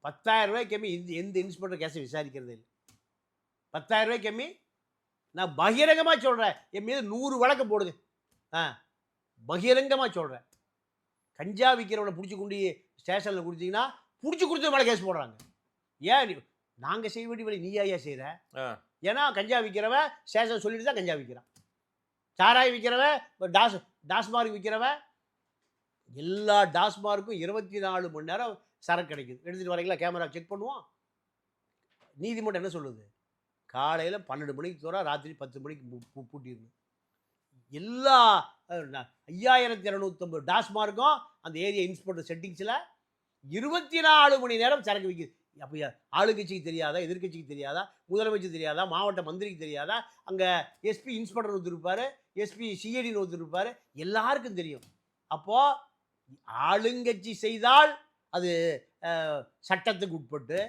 10,000 ரூபாய் கம்மி எந்த இன்ஸ்பெக்டர் கேஸை விசாரிக்கிறது இல்லை. 10,000 ரூபாய் கம்மி. நான் பகிரங்கமாக சொல்கிறேன், என் மீது 100 வழக்கு போடுங்க. பகிரங்கமாக சொல்கிறேன். கஞ்சா விற்கிறவனை பிடிச்சி கொண்டு ஸ்டேஷனில் கொடுத்தீங்கன்னா பிடிச்சி கொடுத்து மேலே கேஸ் போடுறாங்க. ஏன் நாங்கள் செய்ய வேண்டிய வேலை நீ ஐயா செய்கிற? ஏன்னா கஞ்சா விற்கிறவன் ஸ்டேஷன் சொல்லிட்டு தான் கஞ்சா விற்கிறான். சாராய் விற்கிறவன் டாஸ்மார்க் விற்கிறவன் எல்லா டாஸ்மார்க்கும் 24 மணி நேரம் சரக்கு கிடைக்குது. எடுத்துகிட்டு வரீங்களா, கேமரா செக் பண்ணுவோம். நீதிமன்றம் என்ன சொல்லுது? காலையில் 12 மணிக்கு தோற, ராத்திரி 10 மணிக்கு பூட்டிடணும். எல்லா 5250 டாஸ்மார்க்கும் அந்த ஏரியா இன்ஸ்பெக்டர் செட்டிங்ஸில் 24 மணி நேரம் சரக்கு விற்கிது. அப்போ ஆளுங்கட்சிக்கு தெரியாதா, எதிர்கட்சிக்கு தெரியாதா, முதலமைச்சர் தெரியாதா, மாவட்ட மந்திரிக்கு தெரியாதா, அங்கே எஸ்பி இன்ஸ்பெக்டர் ஒருத்தருப்பார், எஸ்பி சிஐடின்னு ஒருத்தருப்பார், எல்லாருக்கும் தெரியும். அப்போது ஆளுங்கட்சி செய்தால் அது சட்டத்துக்கு உட்பட்டு,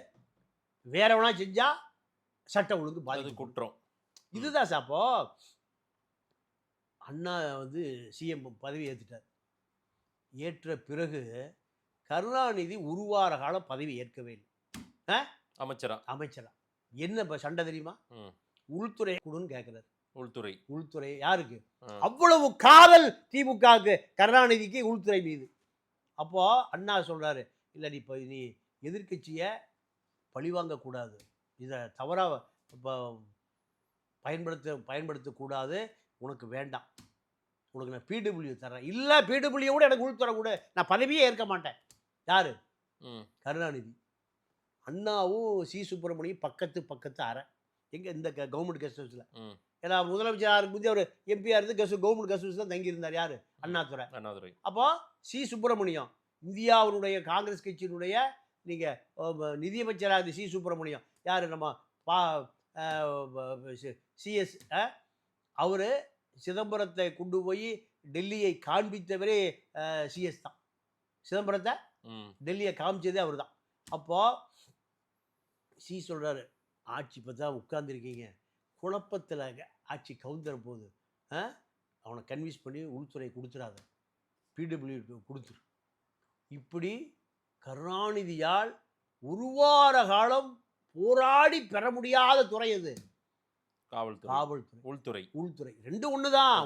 வேறவனா செஞ்சால் சட்டம் ஒழுங்கு பாதிப்பு குற்றம். இதுதான் சார். அப்போ அண்ணா சிஎம் பதவி ஏற்றுட்டார். ஏற்ற பிறகு கருணாநிதி ஒரு வார காலம் பதவி ஏற்கவே இல்லை. அமைச்சரா என்ன இப்போ சண்டை தெரியுமா? உள்துறை கொடுன்னு கேட்குறாரு. உள்துறை யாருக்கு? அவ்வளவு காதல் திமுகவுக்கு, கருணாநிதிக்கு உள்துறை மீது. அப்போ அண்ணா சொல்றாரு, இல்லை நீ எதிர்கட்சியை பழிவாங்கக்கூடாது, இதை தவறாக இப்போ பயன்படுத்தக்கூடாது, உனக்கு வேண்டாம், உனக்கு நான் பிடபிள்யூ தரேன். இல்லை பிடபிள்யூ கூட எனக்கு உள்துறை கூட, நான் பதவியே ஏற்க மாட்டேன். யாரு? கருணாநிதி. அண்ணாவும் சி சுப்பிரமணியம் பக்கத்து அறை எங்கே? இந்த கவர்மெண்ட் கெஸ்ட் ஹவுஸில். ஏன்னா முதலமைச்சர் முந்தைய ஒரு எம்பியாக இருந்து கவர்மெண்ட் கெஸ்ட் ஹவுஸ் தான் தங்கியிருந்தார். யார்? அண்ணாதுரை. அப்போ சி சுப்பிரமணியம் இந்தியாவுடைய காங்கிரஸ் கட்சியினுடைய நீங்கள் நிதியமைச்சராக இருந்து சி சுப்பிரமணியம் யார்? நம்ம சிஎஸ். அவர் சிதம்பரத்தை கொண்டு போய் டெல்லியை காண்பித்தவரே சிஎஸ் தான். சிதம்பரத்தை டெல்லியை காமிச்சதே அவர் தான். அப்போது சி சொல்கிறாரு, ஆட்சி இப்போ தான் உட்கார்ந்துருக்கீங்க, குழப்பத்தில் ஆட்சி கவுந்துற போது அவனை கன்வின்ஸ் பண்ணி உள்துறை கொடுத்துடாத, பிடபிள்யூ கொடுத்துரு. இப்படி கருணாநிதியால் ஒரு வார காலம் போராடி பெற முடியாத துறை எது? காவல்துறை. உள்துறை ரெண்டு ஒன்று தான்.